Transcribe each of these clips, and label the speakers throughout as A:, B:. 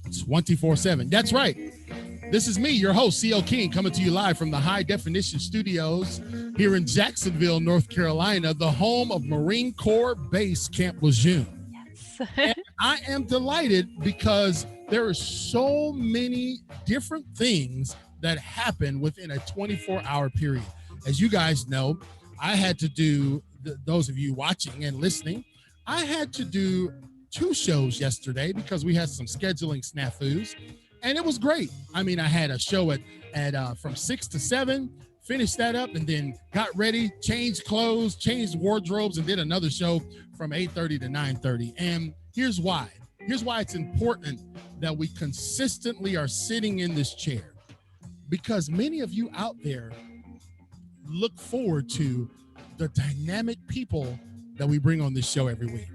A: 24/7. That's right. This is me, your host, CL King, coming to you live from the High Definition Studios here in Jacksonville, North Carolina, the home of Marine Corps Base Camp Lejeune.
B: Yes.
A: And I am delighted because there are so many different things that happen within a 24-hour period. As you guys know, I had to do, those of you watching and listening, I had to do 2 shows yesterday because we had some scheduling snafus, and it was great. I mean, I had a show at from 6 to 7, finished that up, and then got ready, changed clothes, changed wardrobes, and did another show from 8:30 to 9:30. And here's why. Here's why it's important that we consistently are sitting in this chair, because many of you out there look forward to the dynamic people that we bring on this show every week.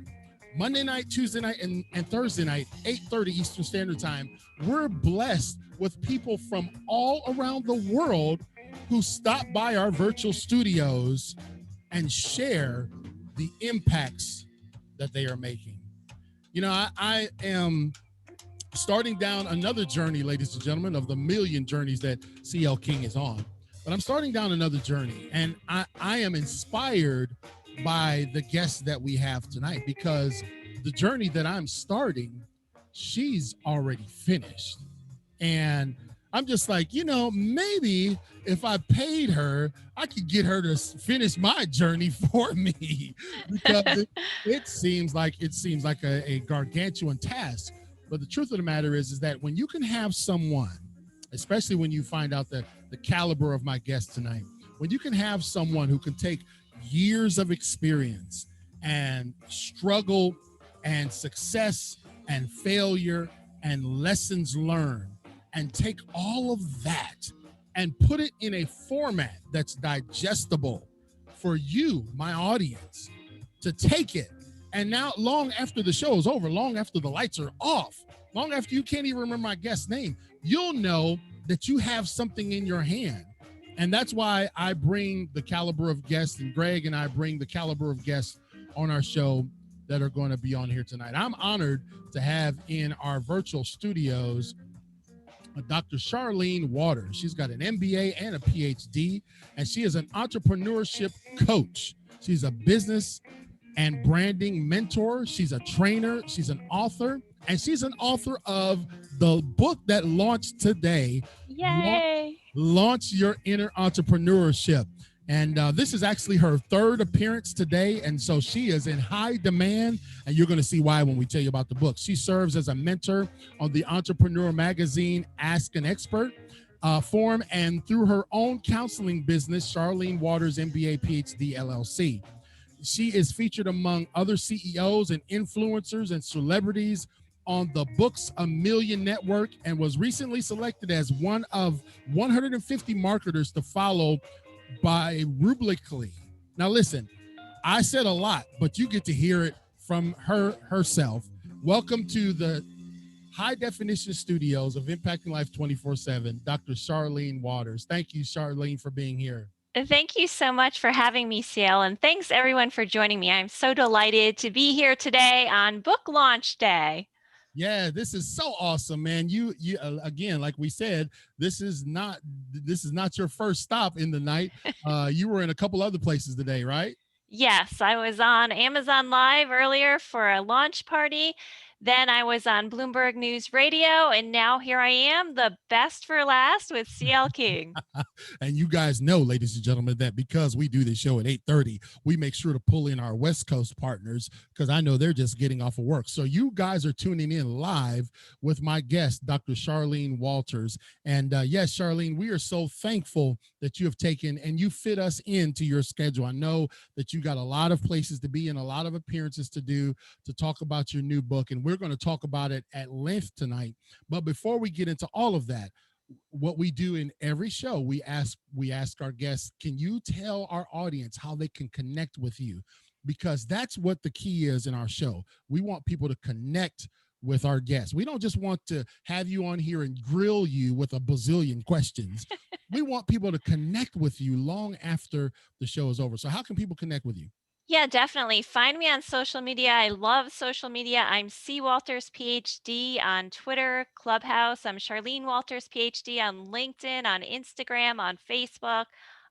A: Monday night, Tuesday night, and Thursday night, 8:30 Eastern Standard Time, we're blessed with people from all around the world who stop by our virtual studios and share the impacts that they are making. You know, I am starting down another journey, ladies and gentlemen, of the million journeys that CL King is on. But I'm starting down another journey, and I am inspired by the guests that we have tonight, because the journey that I'm starting, she's already finished. And I'm just like, you know, maybe if I paid her, I could get her to finish my journey for me, because it seems like a gargantuan task. But the truth of the matter is that when you can have someone, especially when you find out the caliber of my guest tonight, when you can have someone who can take years of experience and struggle and success and failure and lessons learned and take all of that and put it in a format that's digestible for you, my audience, to take it. And now, long after the show is over, long after the lights are off, long after you can't even remember my guest's name, you'll know that you have something in your hand. And that's why I bring the caliber of guests, and Greg and I bring the caliber of guests on our show that are going to be on here tonight. I'm honored to have in our virtual studios Dr. Charlene Walters. She's got an MBA and a PhD, and she is an entrepreneurship coach. She's a business and branding mentor. She's a trainer. She's an author, and she's an author of the book that launched today.
B: Yay!
A: Launch Your Inner Entrepreneurship. And this is actually her 3rd appearance today. And so she is in high demand. And you're going to see why when we tell you about the book. She serves as a mentor on the Entrepreneur Magazine Ask an Expert forum, and through her own counseling business, Charlene Walters, MBA, PhD, LLC. She is featured among other CEOs and influencers and celebrities on the Books A Million Network, and was recently selected as one of 150 marketers to follow by Rubicly. Now listen, I said a lot, but you get to hear it from her herself. Welcome to the High Definition Studios of Impacting Life 24/7, Dr. Charlene Walters. Thank you, Charlene, for being here.
B: Thank you so much for having me, CL, and thanks everyone for joining me. I'm so delighted to be here today on Book Launch Day.
A: Yeah, this is so awesome, man. You again, like we said, this is not your first stop in the night. You were in a couple other places today, right?
B: Yes, I was on Amazon Live earlier for a launch party. Then I was on Bloomberg News Radio, and now here I am, the best for last with CL King.
A: And you guys know, ladies and gentlemen, that because we do this show at 8:30, we make sure to pull in our West Coast partners, because I know they're just getting off of work. So you guys are tuning in live with my guest, Dr. Charlene Walters. And yes, Charlene, we are so thankful that you have taken and you fit us into your schedule. I know that you got a lot of places to be and a lot of appearances to do to talk about your new book. And we're going to talk about it at length tonight. But before we get into all of that, what we do in every show, we ask our guests, can you tell our audience how they can connect with you? Because that's what the key is in our show. We want people to connect with our guests. We don't just want to have you on here and grill you with a bazillion questions. We want people to connect with you long after the show is over. So how can people connect with you?
B: Yeah, definitely. Find me on social media. I love social media. I'm C. Walters, PhD on Twitter, Clubhouse. I'm Charlene Walters, PhD on LinkedIn, on Instagram, on Facebook.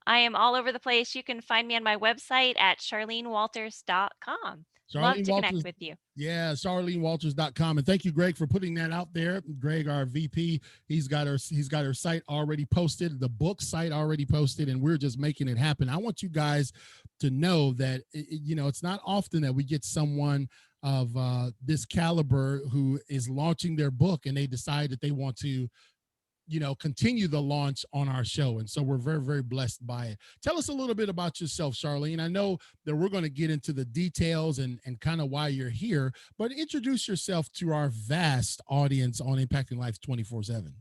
B: I am all over the place. You can find me on my website at charlenewalters.com. Love
A: Charlene
B: to connect
A: Walters.
B: with you.
A: Yeah, charlenewalters.com. And thank you, Greg, for putting that out there. Greg, our VP, he's got her site already posted, the book site already posted, and we're just making it happen. I want you guys to know that it's not often that we get someone of this caliber who is launching their book and they decide that they want to continue the launch on our show. And so we're very, very blessed by it. Tell us a little bit about yourself, Charlene. I know that we're going to get into the details and kind of why you're here, but introduce yourself to our vast audience on Impacting Life 24/7.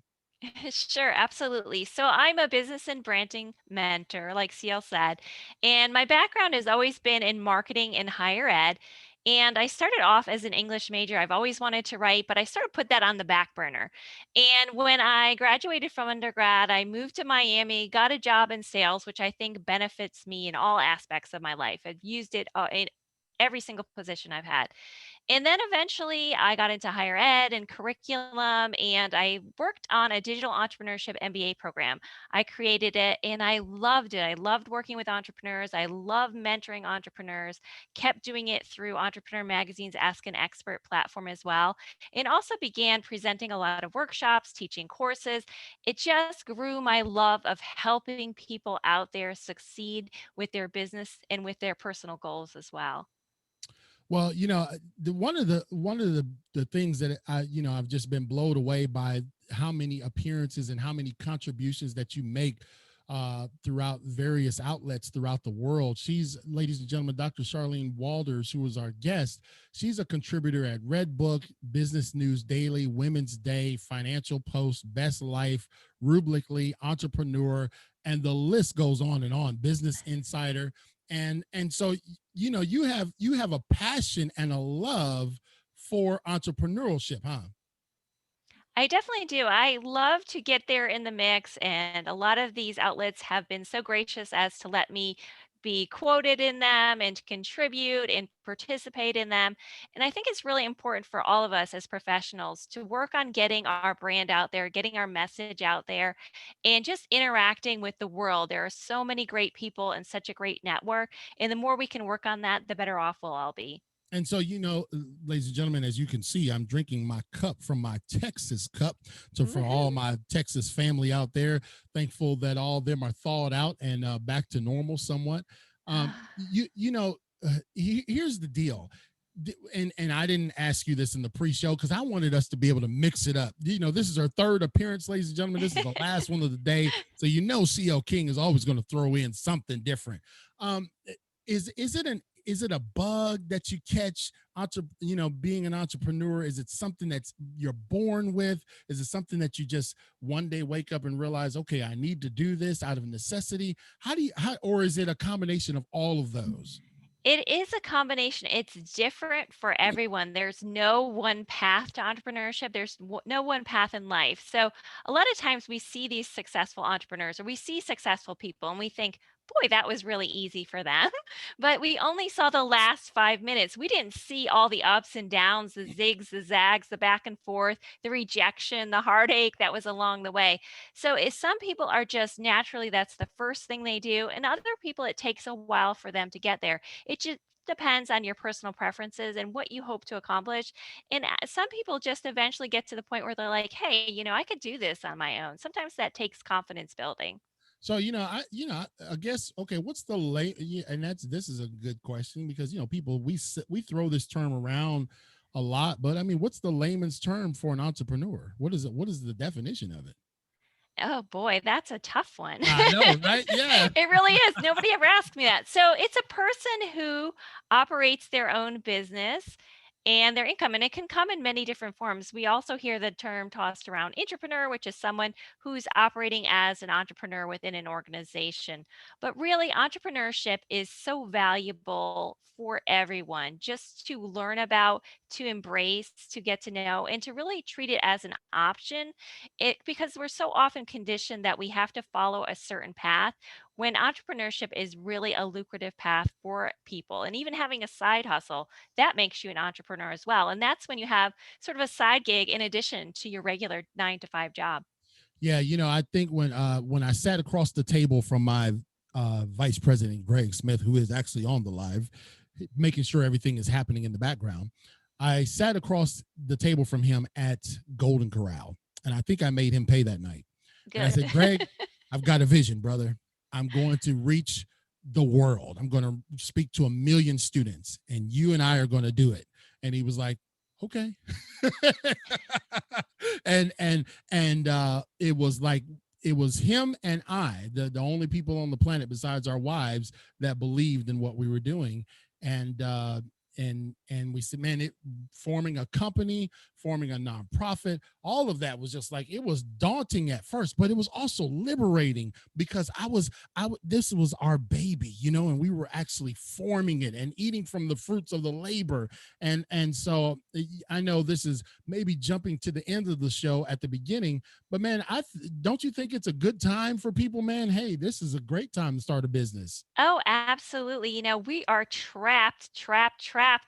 B: Sure, absolutely. So I'm a business and branding mentor, like CL said, and my background has always been in marketing and higher ed. And I started off as an English major. I've always wanted to write, but I sort of put that on the back burner. And when I graduated from undergrad, I moved to Miami, got a job in sales, which I think benefits me in all aspects of my life. I've used it in every single position I've had. And then eventually I got into higher ed and curriculum, and I worked on a digital entrepreneurship MBA program. I created it and I loved it. I loved working with entrepreneurs. I love mentoring entrepreneurs, kept doing it through Entrepreneur Magazine's Ask an Expert platform as well, and also began presenting a lot of workshops, teaching courses. It just grew my love of helping people out there succeed with their business and with their personal goals as well.
A: Well, one of the things that I've just been blown away by how many appearances and how many contributions that you make throughout various outlets throughout the world. She's, ladies and gentlemen, Dr. Charlene Walters, who was our guest. She's a contributor at Redbook, Business News Daily, Women's Day, Financial Post, Best Life, Rubicly, Entrepreneur, and the list goes on and on. Business Insider, and so you have a passion and a love for entrepreneurship, huh?
B: I definitely do. I love to get there in the mix, and a lot of these outlets have been so gracious as to let me be quoted in them and to contribute and participate in them. And I think it's really important for all of us as professionals to work on getting our brand out there, getting our message out there, and just interacting with the world. There are so many great people and such a great network. And the more we can work on that, the better off we'll all be.
A: And so, ladies and gentlemen, as you can see, I'm drinking my cup from my Texas cup. So, for all
B: Woohoo.
A: my Texas family out there, thankful that all of them are thawed out and back to normal somewhat. Here's the deal. And I didn't ask you this in the pre-show because I wanted us to be able to mix it up. This is our third appearance, ladies and gentlemen. This is the last one of the day, so CL King is always going to throw in something different. Um, is it a bug that you catch, being an entrepreneur? Is it something that's you're born with? Is it something that you just one day wake up and realize, okay, I need to do this out of necessity? Or is it a combination of all of those?
B: It is a combination. It's different for everyone. There's no one path to entrepreneurship. There's no one path in life. So, a lot of times we see these successful entrepreneurs or we see successful people and we think, boy, that was really easy for them. But we only saw the last 5 minutes. We didn't see all the ups and downs, the zigs, the zags, the back and forth, the rejection, the heartache that was along the way. So, some people are just naturally, that's the first thing they do. And other people, it takes a while for them to get there. It just depends on your personal preferences and what you hope to accomplish. And some people just eventually get to the point where they're like, hey, I could do this on my own. Sometimes that takes confidence building.
A: So I guess, okay. What's the late? Yeah, and this is a good question because people, we throw this term around a lot, but I mean, what's the layman's term for an entrepreneur? What is it? What is the definition of it?
B: Oh boy, that's a tough one.
A: I know, right? Yeah.
B: It really is. Nobody ever asked me that. So it's a person who operates their own business and their income, and it can come in many different forms. We also hear the term tossed around entrepreneur, which is someone who's operating as an entrepreneur within an organization. But really, entrepreneurship is so valuable for everyone just to learn about, to embrace, to get to know, and to really treat it as an option. It because we're so often conditioned that we have to follow a certain path when entrepreneurship is really a lucrative path for people. And even having a side hustle, that makes you an entrepreneur as well. And that's when you have sort of a side gig in addition to your regular 9 to 5 job.
A: Yeah, I think when I sat across the table from my vice president Greg Smith, who is actually on the live, making sure everything is happening in the background, I sat across the table from him at Golden Corral, and I think I made him pay that night. And I
B: Good.
A: said, Greg, I've got a vision, brother. I'm going to reach the world. I'm going to speak to 1 million students, and you and I are going to do it. And he was like, okay. And it was like it was him and I, the only people on the planet besides our wives that believed in what we were doing. And we said, man, it forming a company, forming a nonprofit, all of that was just like, it was daunting at first, but it was also liberating because this was our baby, and we were actually forming it and eating from the fruits of the labor. And so I know this is maybe jumping to the end of the show at the beginning, but man, don't you think it's a good time for people, man? Hey, this is a great time to start a business.
B: Oh, absolutely. We are trapped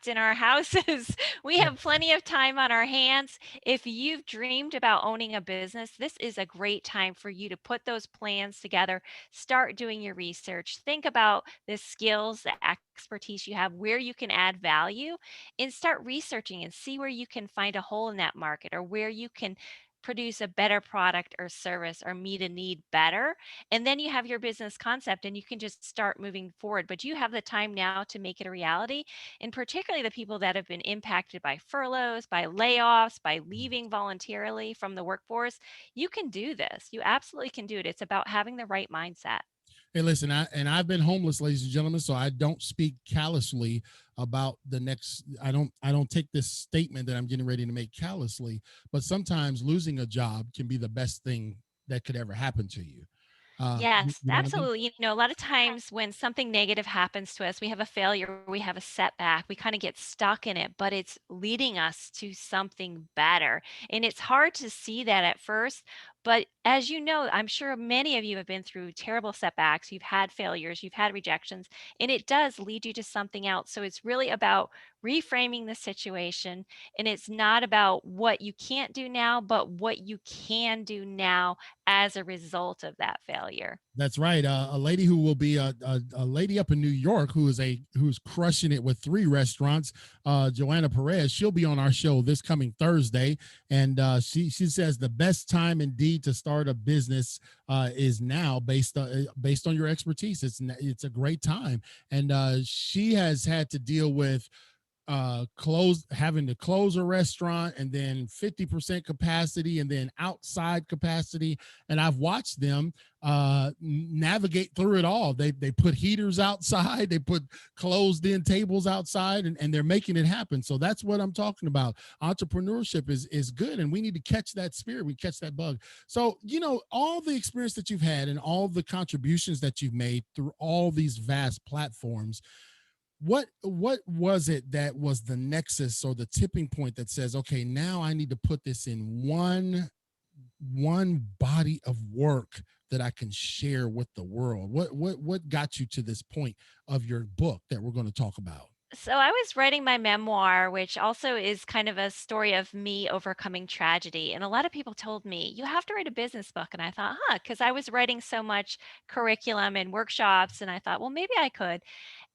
B: in our houses. We
A: Yeah.
B: have plenty of time on our hands. If you've dreamed about owning a business, this is a great time for you to put those plans together, start doing your research, think about the skills, the expertise you have, where you can add value, and start researching and see where you can find a hole in that market or where you can produce a better product or service or meet a need better. And then you have your business concept and you can just start moving forward. But you have the time now to make it a reality. And particularly the people that have been impacted by furloughs, by layoffs, by leaving voluntarily from the workforce, you can do this. You absolutely can do it. It's about having the right mindset.
A: Hey, listen, I've been homeless, ladies and gentlemen, so I don't speak callously about the next. I don't take this statement that I'm getting ready to make callously, but sometimes losing a job can be the best thing that could ever happen to you. You
B: Yes,
A: know what I mean?
B: absolutely. A lot of times when something negative happens to us, we have a failure, we have a setback, we kind of get stuck in it, but it's leading us to something better. And it's hard to see that at first. But as you know, I'm sure many of you have been through terrible setbacks, you've had failures, you've had rejections, and it does lead you to something else. So it's really about reframing the situation. And it's not about what you can't do now, but what you can do now as a result of that failure.
A: That's right. A lady who will be a lady up in New York who's crushing it with 3 restaurants. Joanna Perez. She'll be on our show this coming Thursday, and she says the best time indeed to start a business is now, based on your expertise. It's a great time, and she has had to deal with having to close a restaurant and then 50% capacity and then outside capacity, and I've watched them navigate through it all. They put heaters outside, they put closed in tables outside, and they're making it happen. So that's what I'm talking about. Entrepreneurship is good, and we need to catch that spirit, we catch that bug. So all the experience that you've had and all the contributions that you've made through all these vast platforms, what was it that was the nexus or the tipping point that says, okay, now I need to put this in one body of work that I can share with the world? What got you to this point of your book that we're going to talk about?
B: So I was writing my memoir, which also is kind of a story of me overcoming tragedy. And a lot of people told me, you have to write a business book. And I thought, because I was writing so much curriculum and workshops. And I thought, well, maybe I could.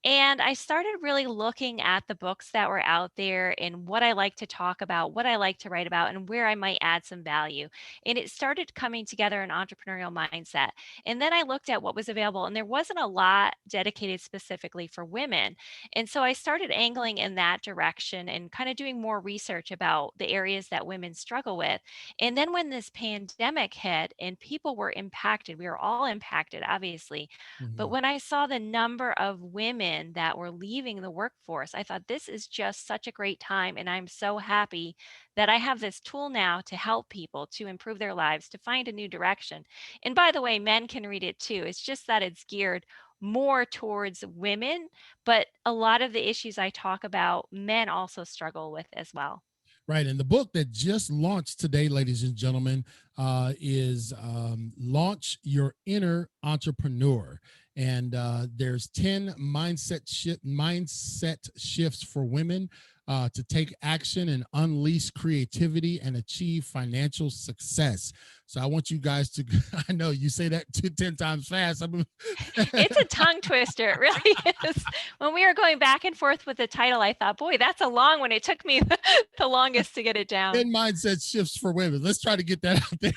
B: And I started really looking at the books that were out there and what I like to talk about, what I like to write about, and where I might add some value. And it started coming together an entrepreneurial mindset. And then I looked at what was available, and there wasn't a lot dedicated specifically for women. And so I started angling in that direction and kind of doing more research about the areas that women struggle with. And then when this pandemic hit and people were impacted, we were all impacted, obviously. But
A: Mhm.
B: when I saw the number of women that were leaving the workforce, I thought this is just such a great time. And I'm so happy that I have this tool now to help people to improve their lives, to find a new direction. And by the way, men can read it too. It's just that it's geared more towards women, but a lot of the issues I talk about, men also struggle with as well.
A: Right. And the book that just launched today, ladies and gentlemen, is Launch Your Inner Entrepreneur. And there's 10 mindset shifts for women to take action and unleash creativity and achieve financial success. So I want you guys to, I know you say that 10 times fast.
B: It's a tongue twister. It really is. When we were going back and forth with the title, I thought, boy, that's a long one. It took me the longest to get it down.
A: 10 mindset shifts for women. Let's try to get that out there.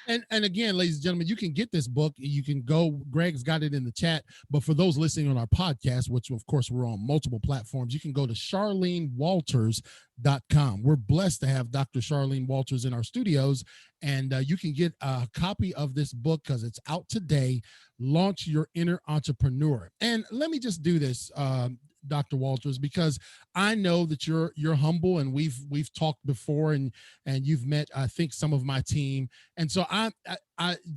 A: And again, ladies and gentlemen, you can get this book. You can go, Greg's got it in the chat. But for those listening on our podcast, which of course we're on multiple platforms, you can go to charlenewalters.com. We're blessed to have Dr. Charlene Walters in our studios. And you can get a copy of this book because it's out today. Launch Your Inner Entrepreneur. And let me just do this, Dr. Walters, because I know that you're humble, and we've talked before, and you've met, I think, some of my team. And so I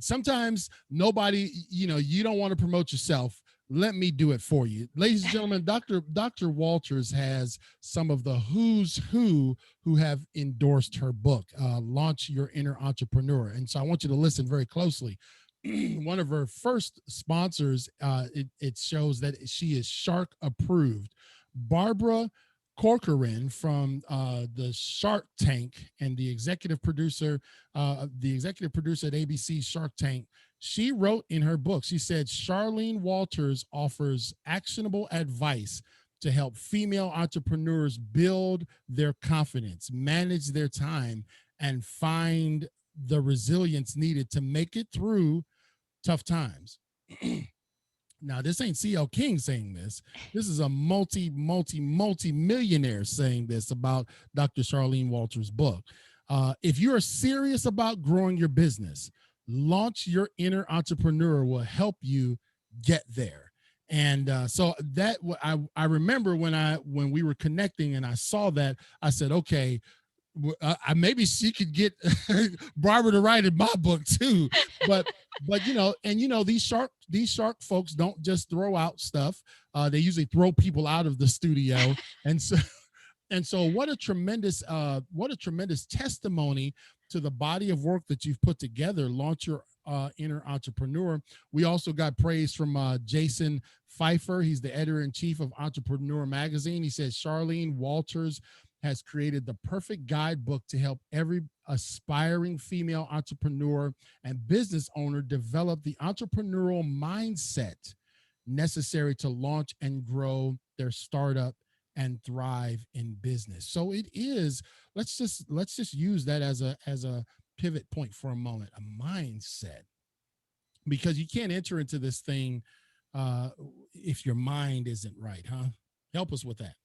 A: sometimes nobody, you don't want to promote yourself. Let me do it for you. Ladies and gentlemen, Dr. Walters has some of the who's who have endorsed her book, Launch Your Inner Entrepreneur. And so I want you to listen very closely. One of her first sponsors, it shows that she is Shark approved. Barbara Corcoran from the Shark Tank and the executive producer at ABC Shark Tank, she wrote in her book, she said, Charlene Walters offers actionable advice to help female entrepreneurs build their confidence, manage their time, and find the resilience needed to make it through tough times. Now, this ain't CL King saying this. This is a multi-millionaire saying this about Dr. Charlene Walters' book. If you are serious about growing your business, Launch Your Inner Entrepreneur will help you get there. And so that I remember when we were connecting and I saw that, I said, okay, maybe she could get Barbara to write in my book too. But these shark folks don't just throw out stuff. They usually throw people out of the studio. And so what a tremendous testimony to the body of work that you've put together. Launch Your Inner Entrepreneur. We also got praise from Jason Pfeiffer. He's the editor-in-chief of Entrepreneur Magazine. He says Charlene Walters has created the perfect guidebook to help every aspiring female entrepreneur and business owner develop the entrepreneurial mindset necessary to launch and grow their startup and thrive in business. So it is, let's just use that as a pivot point for a moment, a mindset, because you can't enter into this thing if your mind isn't right, huh? Help us with that.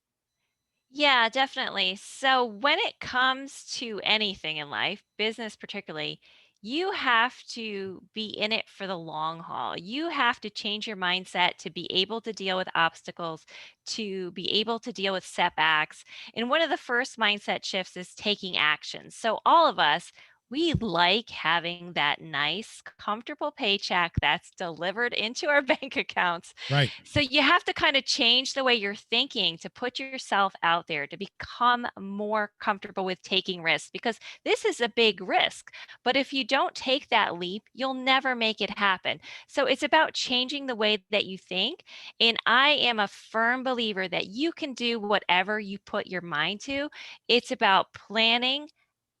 B: Yeah, definitely. So when it comes to anything in life, business particularly, you have to be in it for the long haul. You have to change your mindset to be able to deal with obstacles, to be able to deal with setbacks. And one of the first mindset shifts is taking action. So all of us, we like having that nice, comfortable paycheck that's delivered into our bank accounts.
A: Right.
B: So you have to kind of change the way you're thinking to put yourself out there to become more comfortable with taking risks, because this is a big risk. But if you don't take that leap, you'll never make it happen. So it's about changing the way that you think. And I am a firm believer that you can do whatever you put your mind to. It's about planning,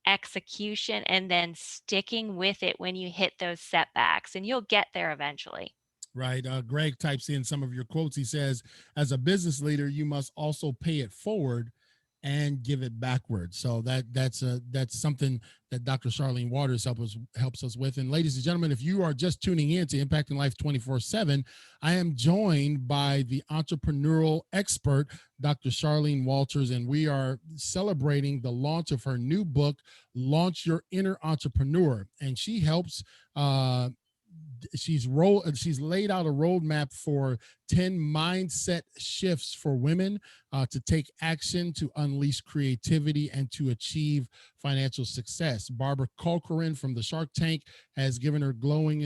B: execution, and then sticking with it when you hit those setbacks, and you'll get there eventually.
A: Right. Greg types in some of your quotes. He says, as a business leader, you must also pay it forward and give it backwards. So that's something that Dr. Charlene Walters helps us with. And ladies and gentlemen, if you are just tuning in to Impacting Life 24/7, I am joined by the entrepreneurial expert, Dr. Charlene Walters, and we are celebrating the launch of her new book, Launch Your Inner Entrepreneur. And she helps she's laid out a roadmap for 10 mindset shifts for women to take action, to unleash creativity, and to achieve financial success. Barbara Corcoran from the Shark Tank has given her a glowing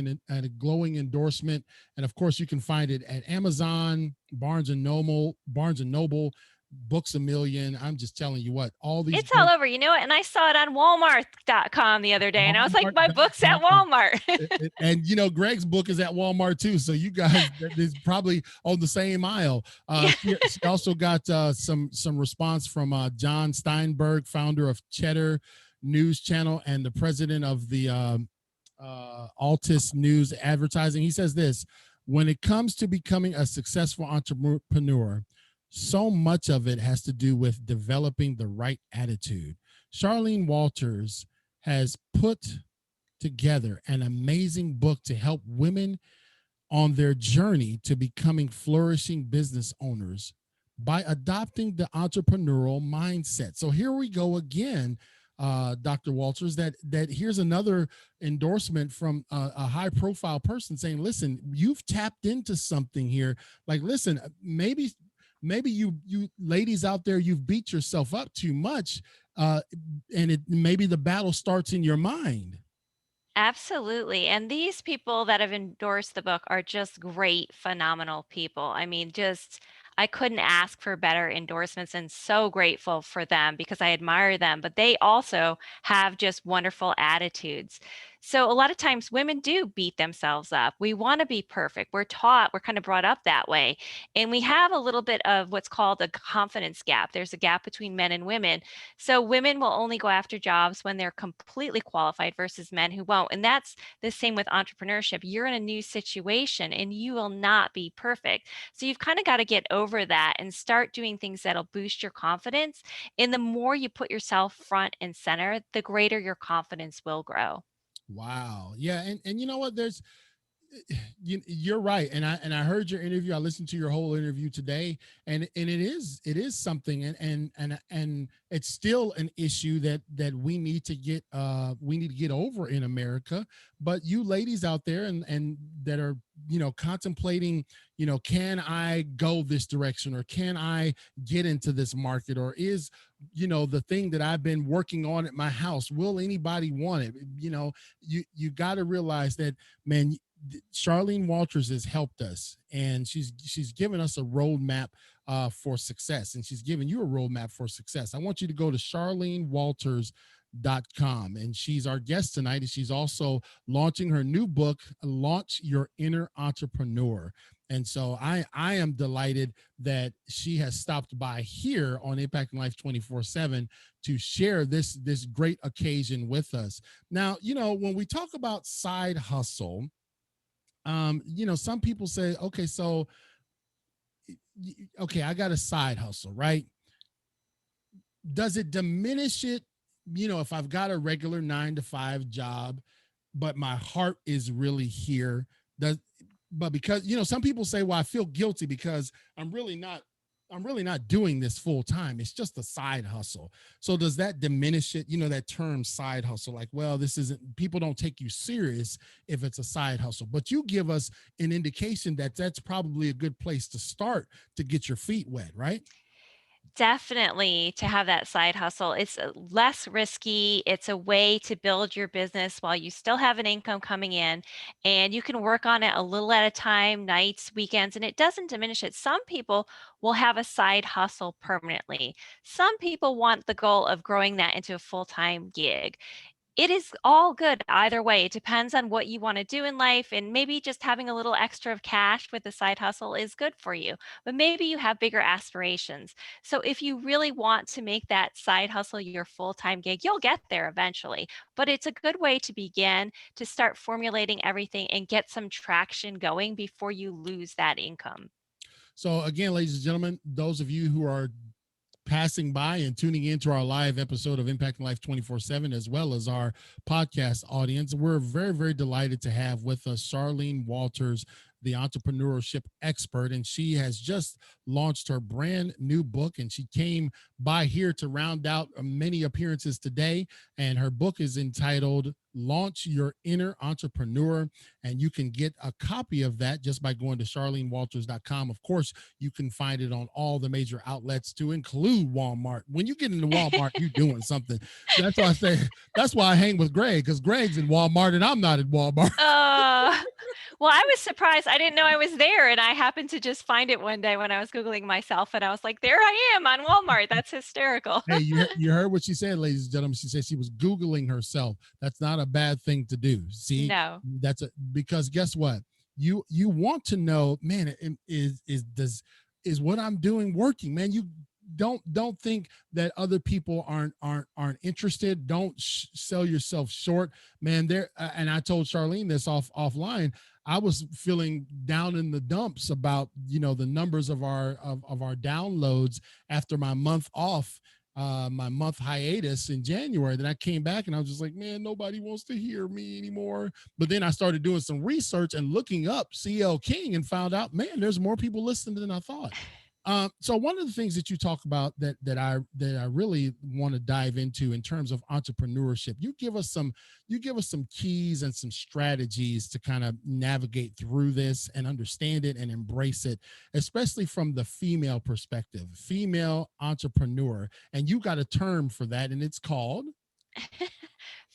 A: endorsement, and of course you can find it at Amazon, Barnes and Noble, Books a Million. I'm just telling you what, all these
B: It's all
A: books.
B: over, you know it. And I saw it on Walmart.com the other day, and I was like, my book's at
A: Walmart.com.
B: Walmart.
A: And Greg's book is at Walmart too, so you guys is probably on the same aisle.
B: Yeah.
A: She also got some response from John Steinberg, founder of Cheddar News Channel and the president of the Altus News Advertising. He says this: when it comes to becoming a successful entrepreneur, so much of it has to do with developing the right attitude. Charlene Walters has put together an amazing book to help women on their journey to becoming flourishing business owners by adopting the entrepreneurial mindset. So here we go again, Dr. Walters, that here's another endorsement from a high profile person saying, listen, you've tapped into something here. Like, listen, maybe you ladies out there, you've beat yourself up too much, and maybe the battle starts in your mind.
B: Absolutely. And these people that have endorsed the book are just great, phenomenal people. I mean, just I couldn't ask for better endorsements, and so grateful for them because I admire them, but they also have just wonderful attitudes. So a lot of times women do beat themselves up. We want to be perfect. We're taught, we're kind of brought up that way. And we have a little bit of what's called a confidence gap. There's a gap between men and women. So women will only go after jobs when they're completely qualified versus men who won't. And that's the same with entrepreneurship. You're in a new situation and you will not be perfect. So you've kind of got to get over that and start doing things that'll boost your confidence. And the more you put yourself front and center, the greater your confidence will grow.
A: Wow. Yeah. And you know what? You're right. And I heard your interview. I listened to your whole interview today, and it is something, and it's still an issue that we need to get over in America. But you ladies out there and that are contemplating, can I go this direction, or can I get into this market, or is the thing that I've been working on at my house, will anybody want it? You got to realize that, man. Charlene Walters has helped us, and she's given us a roadmap for success, and she's given you a roadmap for success. I want you to go to charlenewalters.com, and she's our guest tonight, and she's also launching her new book, Launch Your Inner Entrepreneur. And so I am delighted that she has stopped by here on Impacting Life 24/7 to share this great occasion with us. Now, when we talk about side hustle, some people say, okay, so, okay, I got a side hustle, right? Does it diminish it, if I've got a regular 9 to 5 job, but my heart is really here? But because, some people say, well, I feel guilty because I'm really not doing this full time. It's just a side hustle. So does that diminish it? That term side hustle, like, well, people don't take you serious if it's a side hustle, but you give us an indication that that's probably a good place to start to get your feet wet, right?
B: Definitely to have that side hustle. It's less risky. It's a way to build your business while you still have an income coming in, and you can work on it a little at a time, nights, weekends, and it doesn't diminish it. Some people will have a side hustle permanently. Some people want the goal of growing that into a full-time gig. It is all good either way. It depends on what you want to do in life, and maybe just having a little extra of cash with a side hustle is good for you. But maybe you have bigger aspirations. So if you really want to make that side hustle your full-time gig, you'll get there eventually. But it's a good way to begin, to start formulating everything and get some traction going before you lose that income.
A: So again, ladies and gentlemen, those of you who are passing by and tuning into our live episode of Impacting Life 24/7, as well as our podcast audience, we're very, very delighted to have with us Charlene Walters, the entrepreneurship expert, and she has just launched her brand new book. And she came by here to round out many appearances today. And her book is entitled Launch Your Inner Entrepreneur. And you can get a copy of that just by going to charlenewalters.com. Of course, you can find it on all the major outlets to include Walmart. When you get into Walmart, you're doing something. That's why I say, that's why I hang with Greg, because Greg's in Walmart and I'm not in Walmart.
B: Uh, well, I was surprised. I didn't know I was there, and I happened to just find it one day when I was Googling myself, and I was like, there I am on Walmart. That's hysterical.
A: Hey, you heard what she said, ladies and gentlemen. She said she was Googling herself. That's not a bad thing to do. See,
B: No.
A: because guess what? You want to know, man, is what I'm doing working, man? You don't think that other people aren't interested. Don't sell yourself short, man. There, and I told Charlene this offline. I was feeling down in the dumps about the numbers of our downloads after my month off, my month hiatus in January. Then I came back and I was just like, man, nobody wants to hear me anymore. But then I started doing some research and looking up CL King and found out, man, there's more people listening than I thought. So one of the things that you talk about that I really want to dive into in terms of entrepreneurship, you give us some keys and some strategies to kind of navigate through this and understand it and embrace it, especially from the female perspective, female entrepreneur. And you got a term for that, and it's called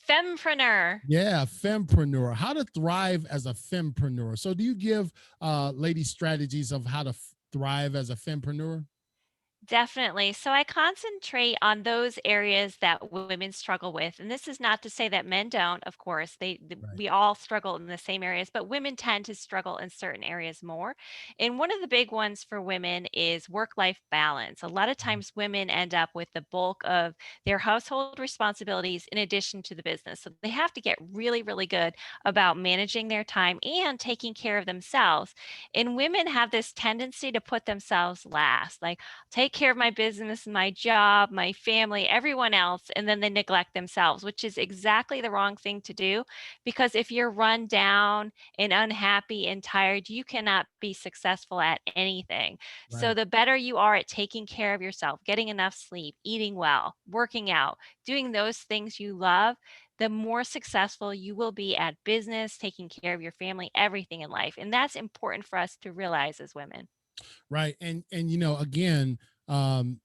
B: Fempreneur.
A: fempreneur. How to thrive as a fempreneur. So do you give ladies strategies of how to thrive as a fempreneur?
B: Definitely. So I concentrate on those areas that women struggle with. And this is not to say that men don't, of course.
A: Right.
B: We all struggle in the same areas, but women tend to struggle in certain areas more. And one of the big ones for women is work-life balance. A lot of times women end up with the bulk of their household responsibilities in addition to the business. So they have to get really, really good about managing their time and taking care of themselves. And women have this tendency to put themselves last. Like, take care of my business, my job, my family, everyone else, and then they neglect themselves, which is exactly the wrong thing to do. Because if you're run down and unhappy and tired, you cannot be successful at anything. So
A: Right.
B: the better you are at taking care of yourself, getting enough sleep, eating well, working out, doing those things you love, the more successful you will be at business, taking care of your family, everything in life. And that's important for us to realize as women.
A: Right. And again, um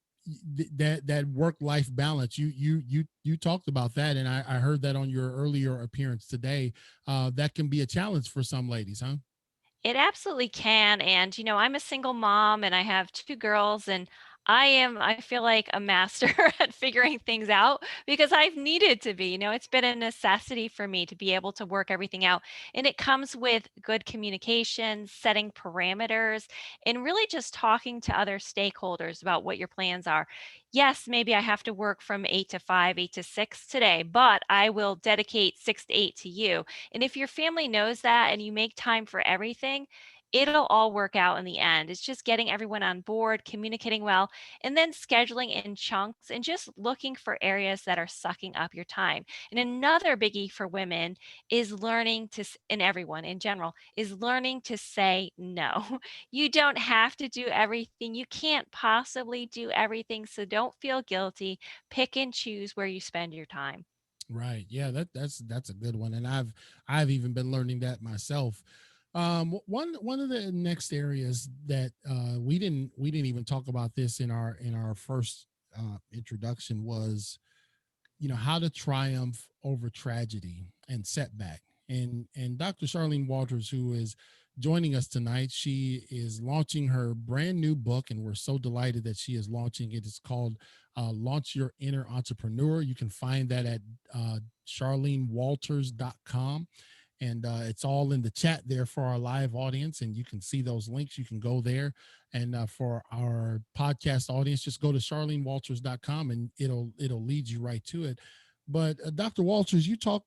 A: that work life balance, you talked about that, and I heard that on your earlier appearance today. That can be a challenge for some ladies, huh?
B: It absolutely can. And, I'm a single mom and I have two girls, and I feel like a master at figuring things out because I've needed to be. It's been a necessity for me to be able to work everything out. And it comes with good communication, setting parameters, and really just talking to other stakeholders about what your plans are. Yes, maybe I have to work from 8 to 5, 8 to 6 today, but I will dedicate 6 to 8 to you. And if your family knows that and you make time for everything, it'll all work out in the end. It's just getting everyone on board, communicating well, and then scheduling in chunks and just looking for areas that are sucking up your time. And another biggie for women is learning to, and everyone in general, is learning to say no. You don't have to do everything. You can't possibly do everything. So don't feel guilty. Pick and choose where you spend your time.
A: Right. Yeah, that's a good one. And I've even been learning that myself. One of the next areas that we didn't even talk about this in our first introduction was, how to triumph over tragedy and setback. And Dr. Charlene Walters, who is joining us tonight, she is launching her brand new book, and we're so delighted that she is launching it. It's called Launch Your Inner Entrepreneur. You can find that at charlenewalters.com. And it's all in the chat there for our live audience, and you can see those links. You can go there, and for our podcast audience, just go to charlenewalters.com and it'll lead you right to it. But Dr. Walters, you talk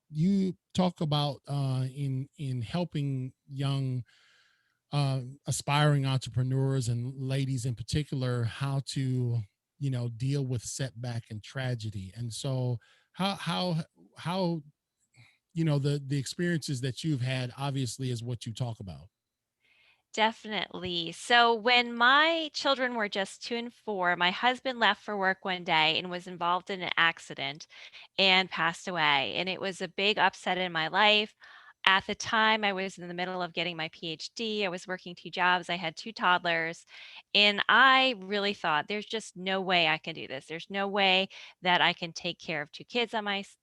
A: about in helping young aspiring entrepreneurs and ladies in particular how to deal with setback and tragedy. And so how the experiences that you've had obviously is what you talk about.
B: Definitely. So when my children were just 2 and 4, my husband left for work one day and was involved in an accident and passed away. And it was a big upset in my life. At the time, I was in the middle of getting my PhD. I was working 2 jobs. I had 2 toddlers. And I really thought there's just no way I can do this. There's no way that I can take care of 2 kids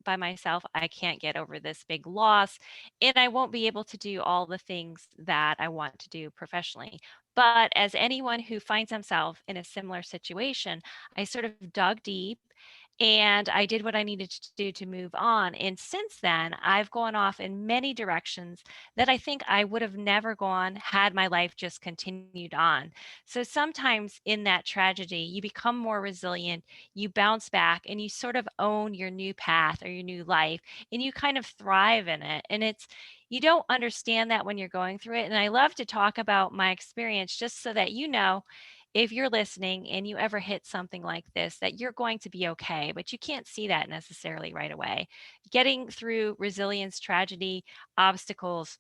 B: by myself. I can't get over this big loss, and I won't be able to do all the things that I want to do professionally. But as anyone who finds himself in a similar situation, I sort of dug deep and I did what I needed to do to move on. And since then, I've gone off in many directions that I think I would have never gone had my life just continued on. So sometimes in that tragedy, you become more resilient, you bounce back, and you sort of own your new path or your new life, and you kind of thrive in it. And you don't understand that when you're going through it. And I love to talk about my experience just so that if you're listening and you ever hit something like this, that you're going to be okay, but you can't see that necessarily right away. Getting through resilience, tragedy, obstacles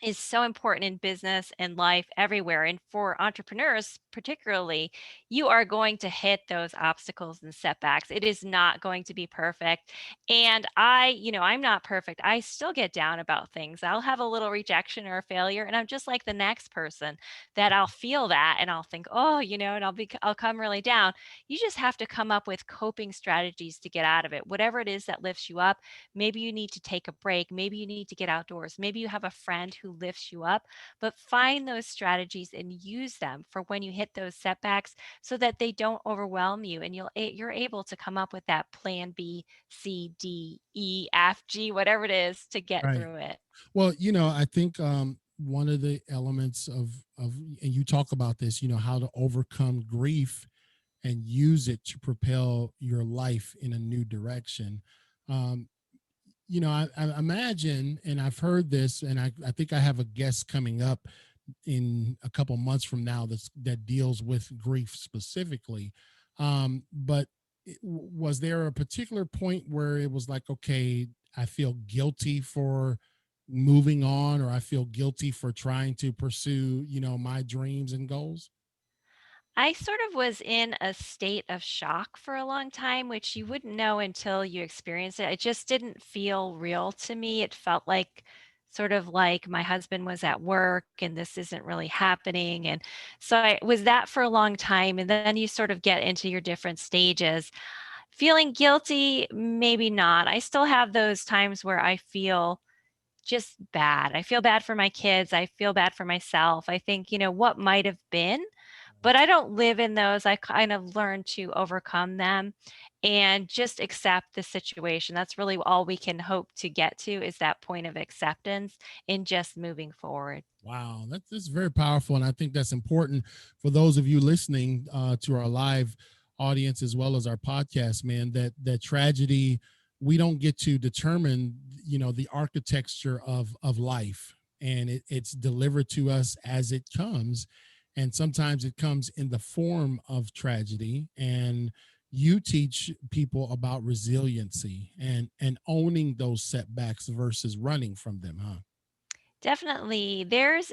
B: is so important in business and life everywhere. And for entrepreneurs, particularly, you are going to hit those obstacles and setbacks. It is not going to be perfect. And I'm not perfect. I still get down about things. I'll have a little rejection or a failure, and I'm just like the next person that I'll feel that and I'll think, oh, and I'll come really down. You just have to come up with coping strategies to get out of it. Whatever it is that lifts you up, maybe you need to take a break. Maybe you need to get outdoors. Maybe you have a friend who lifts you up, but find those strategies and use them for when you hit those setbacks so that they don't overwhelm you and you're able to come up with that plan B, C, D, E, F, G, whatever it is to get
A: Right.
B: through it.
A: Well, I think one of the elements of and you talk about this, how to overcome grief and use it to propel your life in a new direction. Um, I imagine, and I've heard this, and I think I have a guest coming up in a couple months from now that deals with grief specifically. But was there a particular point where it was like, okay, I feel guilty for moving on, or I feel guilty for trying to pursue, my dreams and goals?
B: I sort of was in a state of shock for a long time, which you wouldn't know until you experience it. It just didn't feel real to me. It felt like sort of like my husband was at work and this isn't really happening. And so I was that for a long time. And then you sort of get into your different stages. Feeling guilty, maybe not. I still have those times where I feel just bad. I feel bad for my kids. I feel bad for myself. I think, what might have been, but I don't live in those. I kind of learned to overcome them and just accept the situation. That's really all we can hope to get to, is that point of acceptance and just moving forward.
A: Wow, that's very powerful, and I think that's important for those of you listening to our live audience as well as our podcast. Man, that tragedy, we don't get to determine, the architecture of life, and it's delivered to us as it comes, and sometimes it comes in the form of tragedy. And you teach people about resiliency and owning those setbacks versus running from them, huh?
B: Definitely. There's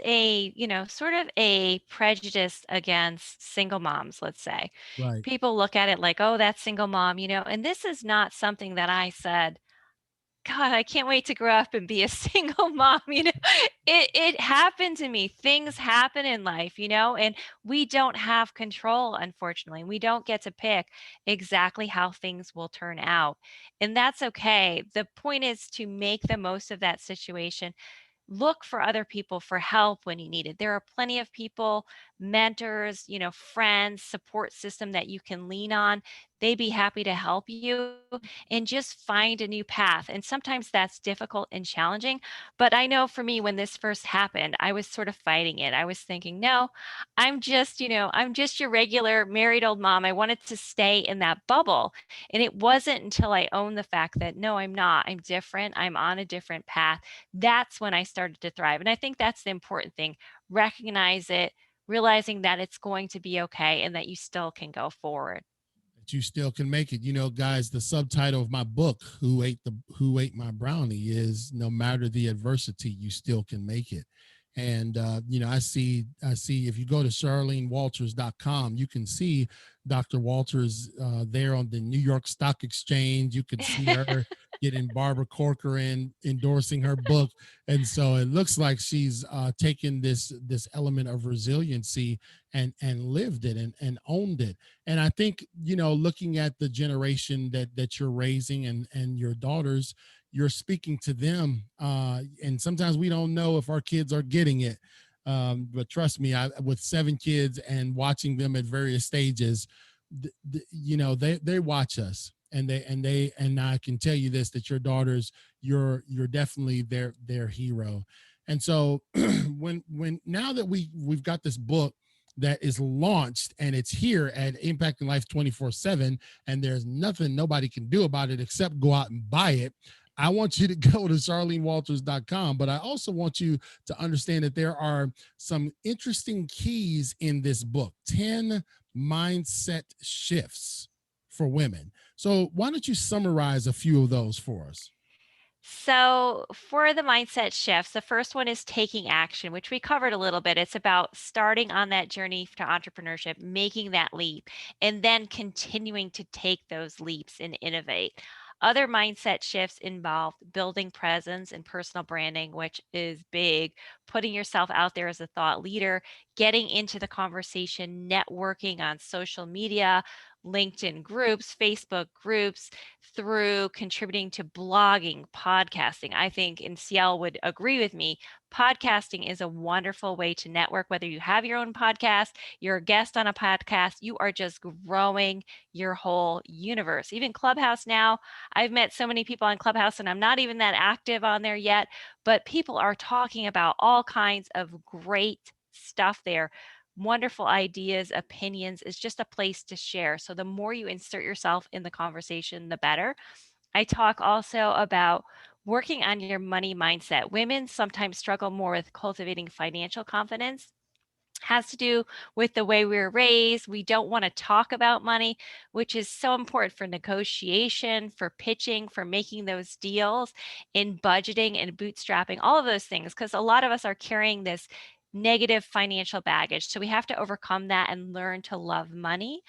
B: sort of a prejudice against single moms, let's say.
A: Right.
B: People look at it like, oh, that's single mom, and this is not something that I said, God, I can't wait to grow up and be a single mom, It happened to me. Things happen in life, and we don't have control, unfortunately. We don't get to pick exactly how things will turn out. And that's okay. The point is to make the most of that situation. Look for other people for help when you need it. There are plenty of people, mentors, friends, support system that you can lean on. They'd be happy to help you and just find a new path. And sometimes that's difficult and challenging. But I know for me, when this first happened, I was sort of fighting it. I was thinking, no, I'm just your regular married old mom. I wanted to stay in that bubble. And it wasn't until I owned the fact that, no, I'm not. I'm different. I'm on a different path. That's when I started to thrive. And I think that's the important thing. Recognize it, realizing that it's going to be okay and that you still can go forward.
A: That you still can make it. Guys, the subtitle of my book, Who Ate My Brownie, is no matter the adversity, you still can make it. And I see if you go to charlenewalters.com, you can see Dr. Walters there on the New York Stock Exchange. You can see her getting Barbara Corcoran endorsing her book. And so it looks like she's taken this element of resiliency and lived it and owned it. And I think, looking at the generation that you're raising and your daughters, you're speaking to them. And sometimes we don't know if our kids are getting it. But trust me, with 7 kids and watching them at various stages, they watch us, and I can tell you this, that your daughters, you're definitely their hero. And so when now that we've got this book that is launched and it's here at Impacting Life 24/7, and there's nothing nobody can do about it except go out and buy it. I want you to go to charlenewalters.com, but I also want you to understand that there are some interesting keys in this book, 10 mindset shifts for women. So why don't you summarize a few of those for us?
B: So, for the mindset shifts, the first one is taking action, which we covered a little bit. It's about starting on that journey to entrepreneurship, making that leap, and then continuing to take those leaps and innovate. Other mindset shifts involve building presence and personal branding, which is big, putting yourself out there as a thought leader, getting into the conversation, networking on social media, LinkedIn groups, Facebook groups, through contributing to blogging, podcasting. I think, and CL would agree with me, podcasting is a wonderful way to network. Whether you have your own podcast, you're a guest on a podcast, you are just growing your whole universe. Even Clubhouse now, I've met so many people on Clubhouse, and I'm not even that active on there yet, but people are talking about all kinds of great stuff there, wonderful ideas, opinions. Is just a place to share. So the more you insert yourself in the conversation, the better. I talk also about working on your money mindset. Women sometimes struggle more with cultivating financial confidence. Has to do with the way we were raised. We don't want to talk about money, which is so important for negotiation, for pitching, for making those deals, in budgeting and bootstrapping, all of those things, because a lot of us are carrying this negative financial baggage. So we have to overcome that and learn to love money.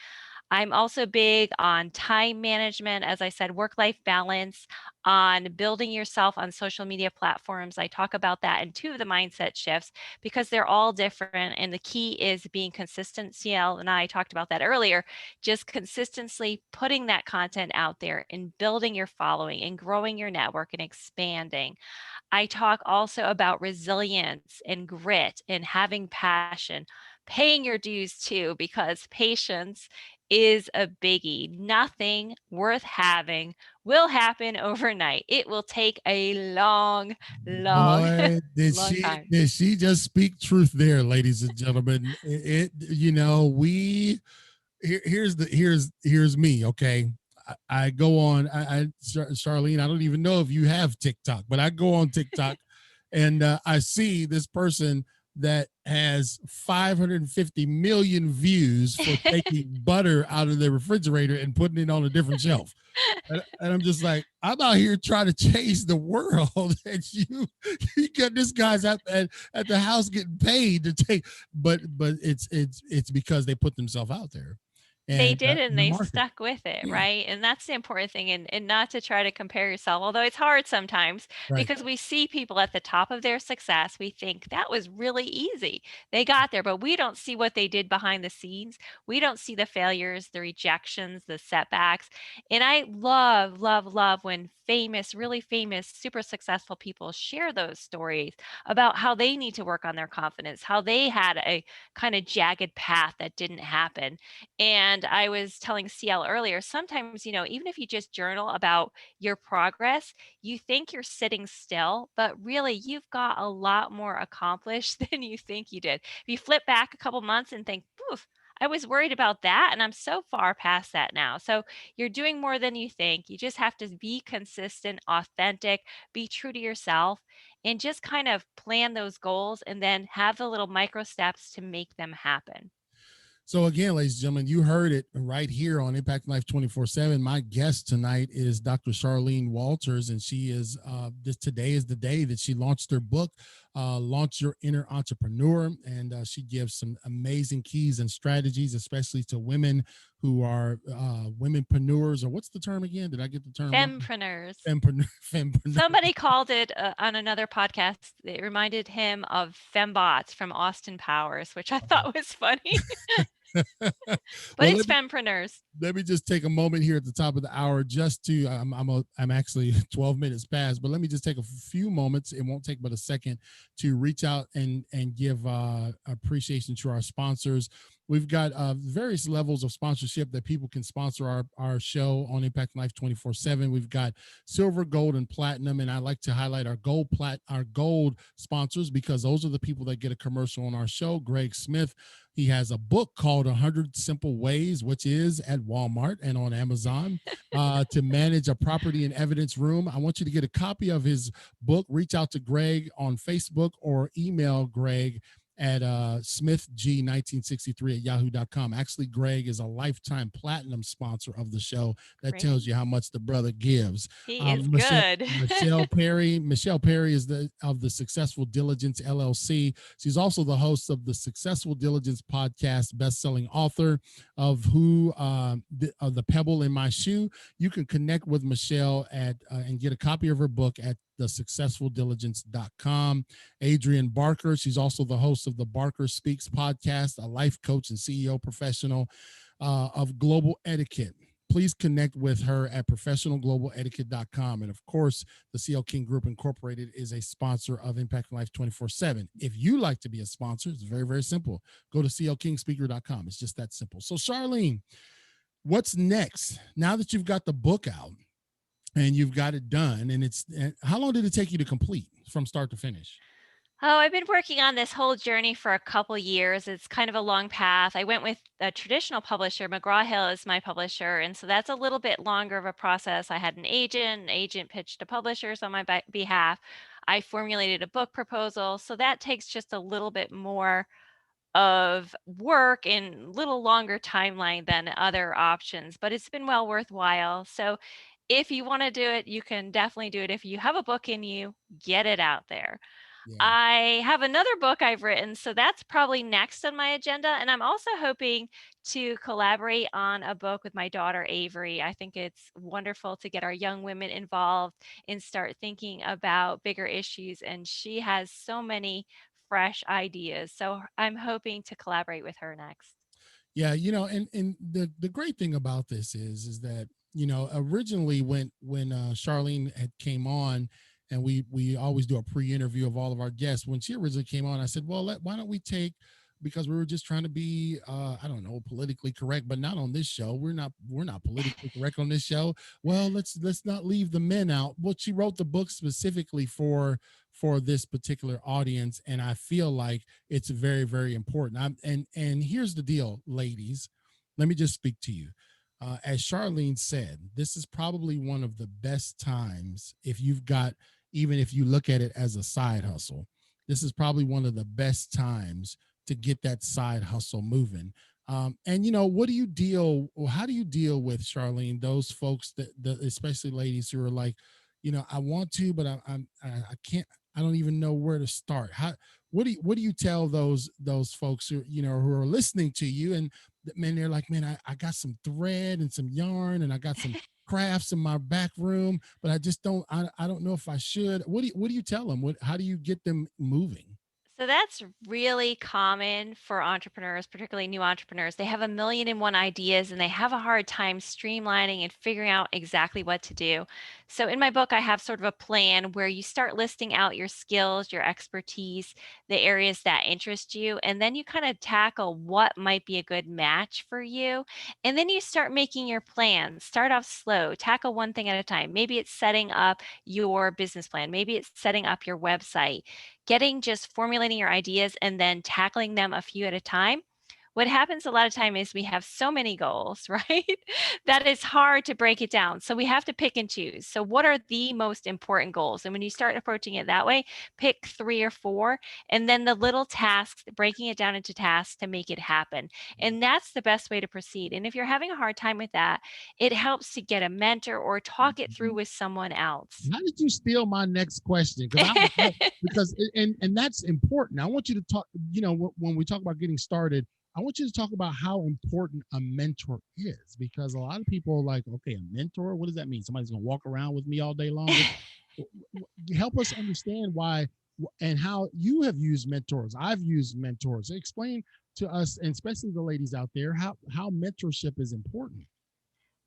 B: I'm also big on time management, as I said, work life balance, on building yourself on social media platforms. I talk about that in two of the mindset shifts because they're all different. And the key is being consistent. CL and I talked about that earlier, just consistently putting that content out there and building your following and growing your network and expanding. I talk also about resilience and grit and having passion, paying your dues too, because patience is a biggie. Nothing worth having will happen overnight. It will take a long, long,
A: Boy, did
B: long
A: she
B: time.
A: did she just speak truth there, ladies and gentlemen? We here's me. Okay, I go on. Charlene, I don't even know if you have TikTok, but I go on TikTok, and I see this person that has 550 million views for taking butter out of the refrigerator and putting it on a different shelf. And I'm just like, I'm out here trying to change the world, and you got this guy's at the house getting paid to take, but it's because they put themselves out there,
B: They
A: and
B: did, and
A: in the
B: they
A: market.
B: stuck with it,
A: Yeah,
B: right? And that's the important thing, and not to try to compare yourself, although it's hard sometimes
A: right.
B: because we see people at the top of their success. We think that was really easy. They got there, but we don't see what they did behind the scenes. We don't see the failures, the rejections, the setbacks. And I love, love, love when famous, really famous, super successful people share those stories about how they need to work on their confidence, how they had a kind of jagged path that didn't happen. And I was telling CL earlier, sometimes, even if you just journal about your progress, you think you're sitting still, but really you've got a lot more accomplished than you think you did. If you flip back a couple months and think, poof, I was worried about that and I'm so far past that now. So you're doing more than you think. You just have to be consistent, authentic, be true to yourself, and just kind of plan those goals and then have the little micro steps to make them happen.
A: So again, ladies and gentlemen, you heard it right here on Impact Life 24/7. My guest tonight is Dr. Charlene Walters, and she is today is the day that she launched her book, Launch Your Inner Entrepreneur, and she gives some amazing keys and strategies, especially to women who are womenpreneurs, or what's the term again? Did I get the term wrong?
B: Fempreneurs.
A: Fempreneur.
B: Somebody called it on another podcast. It reminded him of fembots from Austin Powers, which I thought was funny. But
A: Well,
B: it's fempreneurs.
A: let me just take a moment here at the top of the hour just to I'm actually 12 minutes past, but let me just take a few moments. It won't take but a second to reach out and give appreciation to our sponsors. We've got various levels of sponsorship that people can sponsor our show on Impact Life 24/7. We've got silver, gold, and platinum, and I like to highlight our gold sponsors, because those are the people that get a commercial on our show. Greg Smith, he has a book called 100 Simple Ways, which is at Walmart and on Amazon, to manage a property and evidence room. I want you to get a copy of his book. Reach out to Greg on Facebook or email Greg at smithg1963@yahoo.com. Actually, Greg is a lifetime platinum sponsor of the show. That
B: Great.
A: tells you how much the brother gives.
B: He is good.
A: Michelle Perry is of the Successful Diligence LLC. She's also the host of the Successful Diligence podcast, best-selling author of The Pebble in My Shoe. You can connect with Michelle at and get a copy of her book at thesuccessfuldiligence.com. Adrienne Barker, she's also the host of the Barker Speaks podcast, a life coach and CEO professional of global etiquette. Please connect with her at professionalglobaletiquette.com. And of course, the CL King Group Incorporated is a sponsor of Impact Life 24/7. If you like to be a sponsor, it's very, very simple. Go to clkingspeaker.com. It's just that simple. So Charlene, what's next? Now that you've got the book out and you've got it done, and how long did it take you to complete from start to finish?
B: Oh, I've been working on this whole journey for a couple years. It's kind of a long path. I went with a traditional publisher. McGraw-Hill is my publisher, and so that's a little bit longer of a process. I had an agent pitched to publishers on my behalf. I formulated a book proposal, so that takes just a little bit more of work and little longer timeline than other options, but it's been well worthwhile. So if you want to do it, you can definitely do it. If you have a book in you, get it out there.
A: Yeah.
B: I have another book I've written, so that's probably next on my agenda. And I'm also hoping to collaborate on a book with my daughter, Avery. I think it's wonderful to get our young women involved and start thinking about bigger issues. And she has so many fresh ideas. So I'm hoping to collaborate with her next.
A: Yeah, and the great thing about this is that, originally when Charlene had came on, and we always do a pre-interview of all of our guests. When she originally came on, I said, well, why don't we take, because we were just trying to be I don't know, politically correct, but not on this show. We're not politically correct on this show. Well, let's not leave the men out. Well, she wrote the book specifically for this particular audience, and I feel like it's very, very important. And here's the deal, ladies. Let me just speak to you. As Charlene said, this is probably one of the best times, even if you look at it as a side hustle, this is probably one of the best times to get that side hustle moving. And how do you deal with, Charlene, those folks especially ladies who are like, I want to, but I can't, I don't even know where to start. What do you tell those folks who are listening to you, and man, they're like, man, I got some thread and some yarn, and I got some crafts in my back room, but I just I don't know if I should. What do you tell them? How do you get them moving?
B: So that's really common for entrepreneurs, particularly new entrepreneurs. They have a million and one ideas and they have a hard time streamlining and figuring out exactly what to do. So in my book, I have sort of a plan where you start listing out your skills, your expertise, the areas that interest you, and then you kind of tackle what might be a good match for you. And then you start making your plans. Start off slow, tackle one thing at a time. Maybe it's setting up your business plan, maybe it's setting up your website, getting just formulating your ideas and then tackling them a few at a time. what happens a lot of time is we have so many goals, right? That it's hard to break it down. So we have to pick and choose. So what are the most important goals? And when you start approaching it that way, pick 3 or 4, and then the little tasks, breaking it down into tasks to make it happen. And that's the best way to proceed. And if you're having a hard time with that, it helps to get a mentor or talk it through with someone else.
A: How did you steal my next question? Because that's important. I want you to talk. When we talk about getting started, I want you to talk about how important a mentor is, because a lot of people are like, okay, a mentor, what does that mean? Somebody's gonna walk around with me all day long? Help us understand why and how you have used mentors. I've used mentors. Explain to us, and especially the ladies out there, how mentorship is important.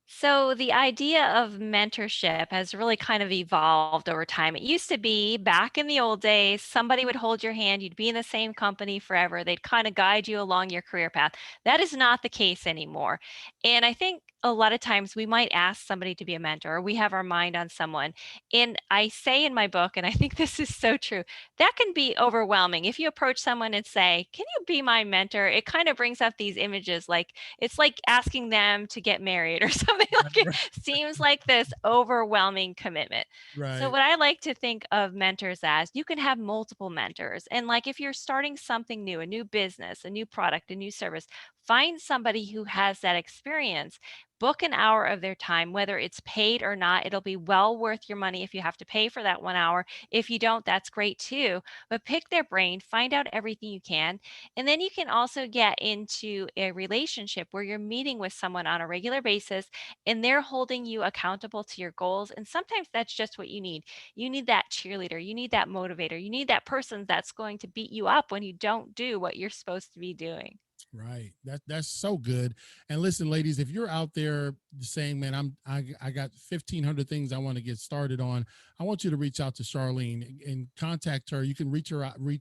B: So the idea of mentorship has really kind of evolved over time. It used to be back in the old days, somebody would hold your hand, you'd be in the same company forever. They'd kind of guide you along your career path. That is not the case anymore. And I think a lot of times we might ask somebody to be a mentor, or we have our mind on someone. And I say in my book, and I think this is so true, that can be overwhelming. If you approach someone and say, "Can you be my mentor?" It kind of brings up these images like it's like asking them to get married or something. Like it seems like this overwhelming commitment. So
A: Right.
B: what I like to think of mentors as, you can have multiple mentors. And like if you're starting something new, a new business, a new product, a new service, find somebody who has that experience. Book an hour of their time, whether it's paid or not. It'll be well worth your money if you have to pay for that 1 hour. If you don't, that's great too. But pick their brain, find out everything you can. And then you can also get into a relationship where you're meeting with someone on a regular basis and they're holding you accountable to your goals. And sometimes that's just what you need. You need that cheerleader, you need that motivator, you need that person that's going to beat you up when you don't do what you're supposed to be doing.
A: Right. That's so good. And listen, ladies, if you're out there saying, "Man, I got 1,500 things I want to get started on," I want you to reach out to Charlene and contact her. You can reach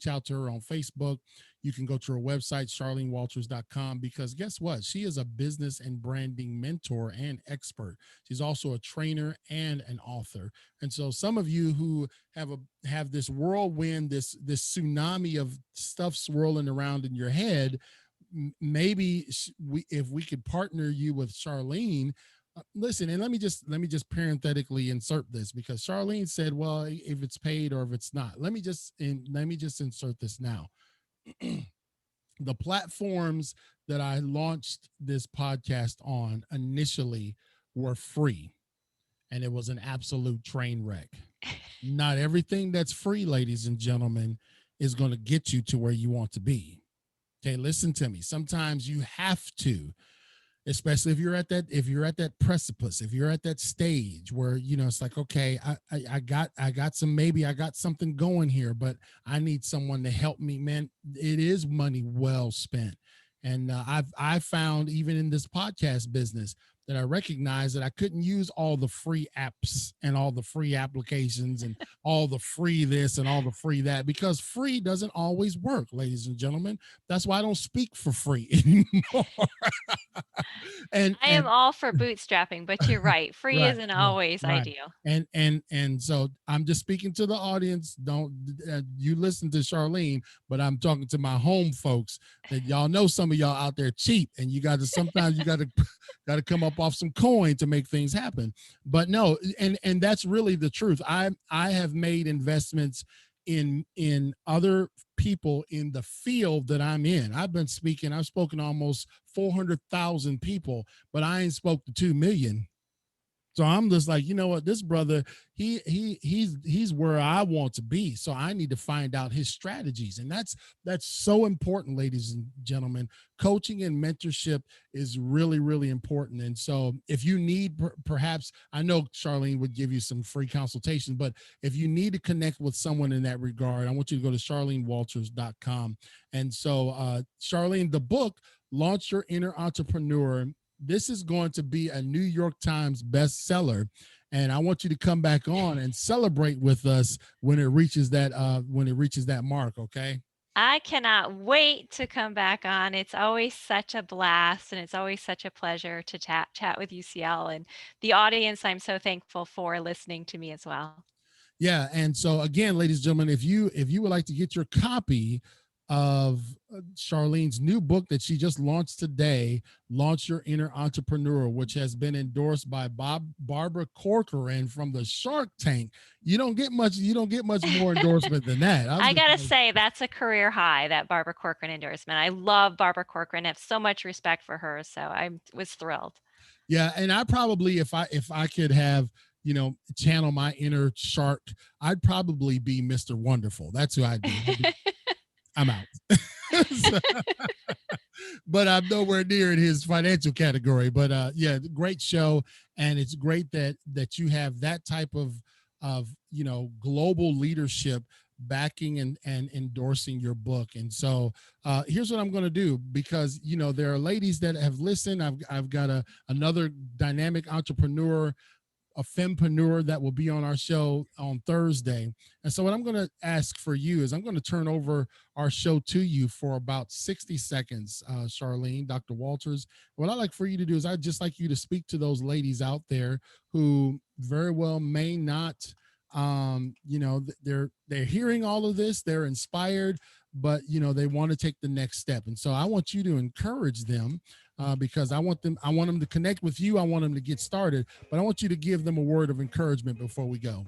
A: out to her on Facebook. You can go to her website, charlenewalters.com, because guess what? She is a business and branding mentor and expert. She's also a trainer and an author. And so some of you who have this whirlwind, this tsunami of stuff swirling around in your head, maybe if we could partner you with Charlene. Listen, and let me just parenthetically insert this, because Charlene said, "Well, if it's paid or if it's not." Let me just insert this now. The platforms that I launched this podcast on initially were free, and it was an absolute train wreck. Not everything that's free, ladies and gentlemen, is going to get you to where you want to be. Okay, listen to me. Sometimes you have to, especially if you're at that precipice, if you're at that stage where it's like, okay, I got something going here, but I need someone to help me. Man, it is money well spent. And I've found, even in this podcast business, that I recognize that I couldn't use all the free apps and all the free applications and all the free this and all the free that, because free doesn't always work, ladies and gentlemen. That's why I don't speak for free anymore. and
B: I am
A: and
B: all for bootstrapping, but you're right. Free
A: right,
B: isn't
A: right,
B: always
A: right.
B: ideal.
A: And so I'm just speaking to the audience. Don't you listen to Charlene, but I'm talking to my home folks, that y'all know some of y'all out there cheap, and you got to sometimes you got to got to come up off some coin to make things happen. But no, and that's really the truth. I have made investments in other people in the field that I'm in. I've spoken to almost 400,000 people, but I ain't spoke to 2 million. So I'm just like, you know what, this brother, he's where I want to be. So I need to find out his strategies. And that's so important, ladies and gentlemen. Coaching and mentorship is really, really important. And so if you need, perhaps, I know Charlene would give you some free consultation, but if you need to connect with someone in that regard, I want you to go to charlenewalters.com. And so Charlene, the book, Launch Your Inner Entrepreneur, this is going to be a New York Times bestseller, and I want you to come back on and celebrate with us when it reaches that mark. Okay.
B: I cannot wait to come back on. It's always such a blast and it's always such a pleasure to chat with UCL and the audience. I'm so thankful for listening to me as well.
A: Yeah, and so again, ladies and gentlemen, if you would like to get your copy of Charlene's new book that she just launched today, Launch Your Inner Entrepreneur, which has been endorsed by Barbara Corcoran from the Shark Tank. You don't get much more endorsement than that. I was
B: I
A: just
B: gotta
A: like,
B: say, that's a career high, that Barbara Corcoran endorsement. I love Barbara Corcoran. I have so much respect for her, so I was thrilled.
A: yeah, and I probably, if I could have, channel my inner shark, I'd probably be Mr. Wonderful. That's who I'd be. I'm out. So, but I'm nowhere near in his financial category. But yeah, great show, and it's great that you have that type of global leadership backing and endorsing your book. And so here's what I'm going to do, because there are ladies that have listened. I've got another dynamic entrepreneur, a fempreneur, that will be on our show on Thursday. And so what I'm going to ask for you is I'm going to turn over our show to you for about 60 seconds, Charlene, Dr. Walters. What I'd like for you to do is I'd just like you to speak to those ladies out there who very well may not, they're hearing all of this, they're inspired, but they want to take the next step. And so I want you to encourage them, because I want them to connect with you. I want them to get started, but I want you to give them a word of encouragement before we go.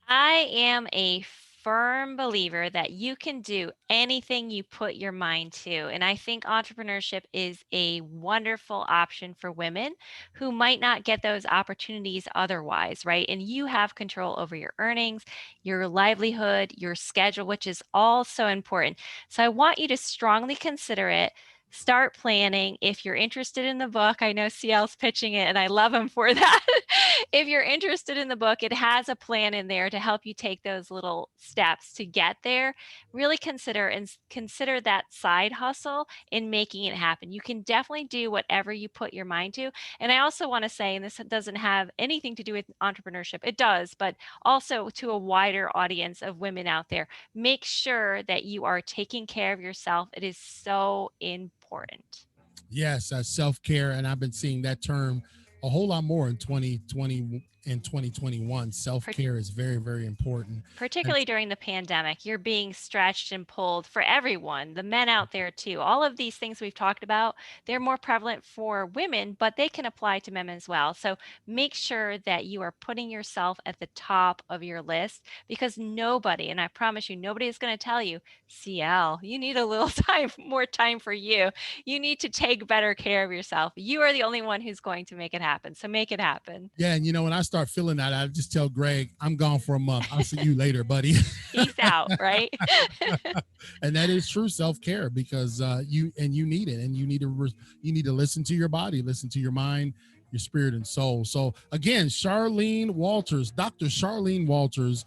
B: I am a firm believer that you can do anything you put your mind to. And I think entrepreneurship is a wonderful option for women who might not get those opportunities otherwise, right? And you have control over your earnings, your livelihood, your schedule, which is all so important. So I want you to strongly consider it. Start planning. If you're interested in the book, I know CL's pitching it and I love him for that. If you're interested in the book, it has a plan in there to help you take those little steps to get there. Really consider that side hustle in making it happen. You can definitely do whatever you put your mind to. And I also want to say, and this doesn't have anything to do with entrepreneurship, it does, but also to a wider audience of women out there, make sure that you are taking care of yourself. It is so important.
A: Yes, self-care, and I've been seeing that term a whole lot more in 2020 and 2021. Self-care is very, very important. And
B: Particularly during the pandemic, you're being stretched and pulled for everyone, the men out there too. All of these things we've talked about, they're more prevalent for women, but they can apply to men as well. So make sure that you are putting yourself at the top of your list, because nobody, and I promise you, nobody is going to tell you, CL, you need a little time, more time for you. You need to take better care of yourself. You are the only one who's going to make it happen. So make it happen.
A: yeah, and when I start feeling that, I just tell Greg, I'm gone for a month. I'll see you later, buddy.
B: Peace out, right?
A: And that is true self-care, because you need it, and you need to listen to your body, listen to your mind, your spirit and soul. So again, Charlene Walters, Dr. Charlene Walters,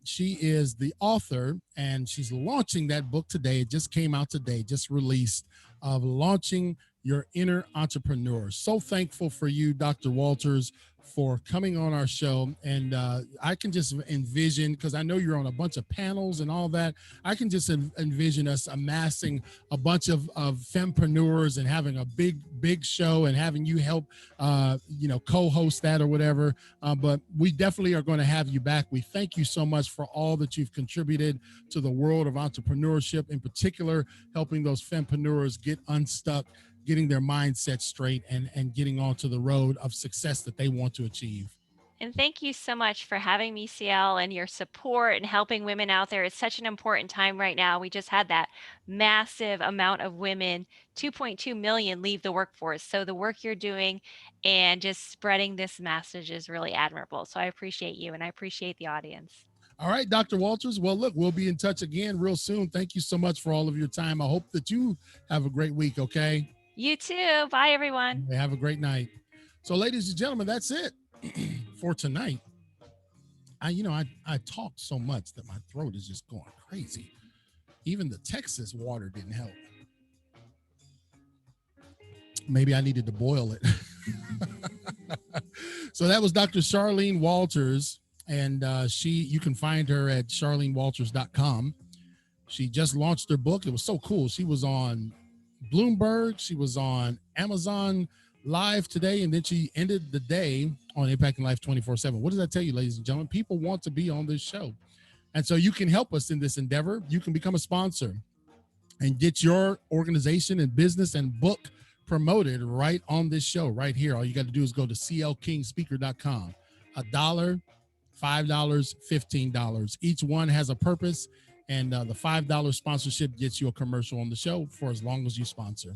A: she is the author, and she's launching that book today. It just came out today, just released, of Launching Your Inner Entrepreneur. So thankful for you, Dr. Walters, for coming on our show. And I can just envision, because I know you're on a bunch of panels and all that, I can just envision us amassing a bunch of fempreneurs and having a big show, and having you help co-host that or whatever. But we definitely are going to have you back. We thank you so much for all that you've contributed to the world of entrepreneurship, in particular helping those fempreneurs get unstuck, getting their mindset straight, and getting onto the road of success that they want to achieve.
B: And thank you so much for having me, CL, and your support and helping women out there. It's such an important time right now. We just had that massive amount of women, 2.2 million, leave the workforce. So the work you're doing and just spreading this message is really admirable. So I appreciate you, and I appreciate the audience.
A: All right, Dr. Walters. Well, look, we'll be in touch again real soon. Thank you so much for all of your time. I hope that you have a great week, okay?
B: You too. Bye, everyone.
A: Have a great night. So, ladies and gentlemen, that's it for tonight. I talked so much that my throat is just going crazy. Even the Texas water didn't help. Maybe I needed to boil it. So that was Dr. Charlene Walters, and you can find her at charlenewalters.com. She just launched her book. It was so cool. She was on Bloomberg. She was on Amazon Live today, and then she ended the day on Impacting Life 24/7. What does that tell you, ladies and gentlemen? People want to be on this show. And so you can help us in this endeavor. You can become a sponsor. and get your organization and business and book promoted right on this show right here. All you got to do is go to clkingspeaker.com. $1, $5, $15. Each one has a purpose, and the $5 sponsorship gets you a commercial on the show for as long as you sponsor.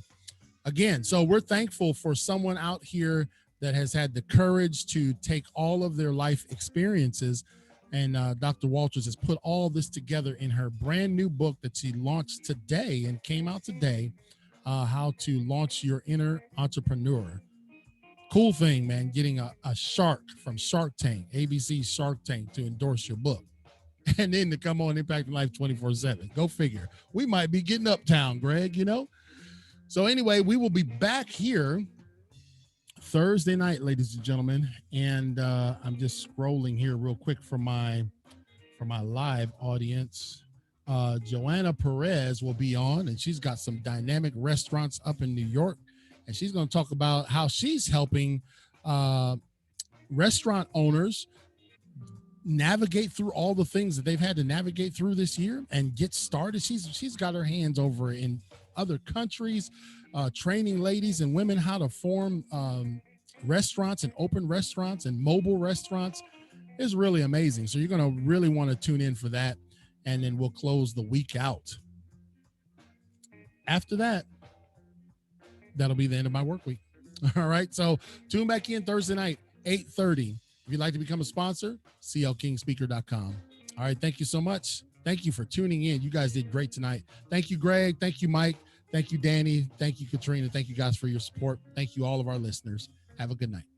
A: Again, so we're thankful for someone out here that has had the courage to take all of their life experiences, and Dr. Walters has put all this together in her brand new book that she launched today and came out today, How to Launch Your Inner Entrepreneur. Cool thing, man, getting a shark from Shark Tank, ABC Shark Tank, to endorse your book. And then to come on Impacting Life 24/7. Go figure. We might be getting uptown, Greg, you know? So anyway, we will be back here Thursday night, ladies and gentlemen. And I'm just scrolling here real quick for my live audience. Joanna Perez will be on, and she's got some dynamic restaurants up in New York. And she's going to talk about how she's helping restaurant owners navigate through all the things that they've had to navigate through this year and get started. She's got her hands over in other countries, training ladies and women how to form restaurants and open restaurants and mobile restaurants. It's really amazing. So you're going to really want to tune in for that. And then we'll close the week out. After that, that'll be the end of my work week. All right. So tune back in Thursday night, 8:30. If you'd like to become a sponsor, clkingspeaker.com. All right. Thank you so much. Thank you for tuning in. You guys did great tonight. Thank you, Greg. Thank you, Mike. Thank you, Danny. Thank you, Katrina. Thank you guys for your support. Thank you, all of our listeners. Have a good night.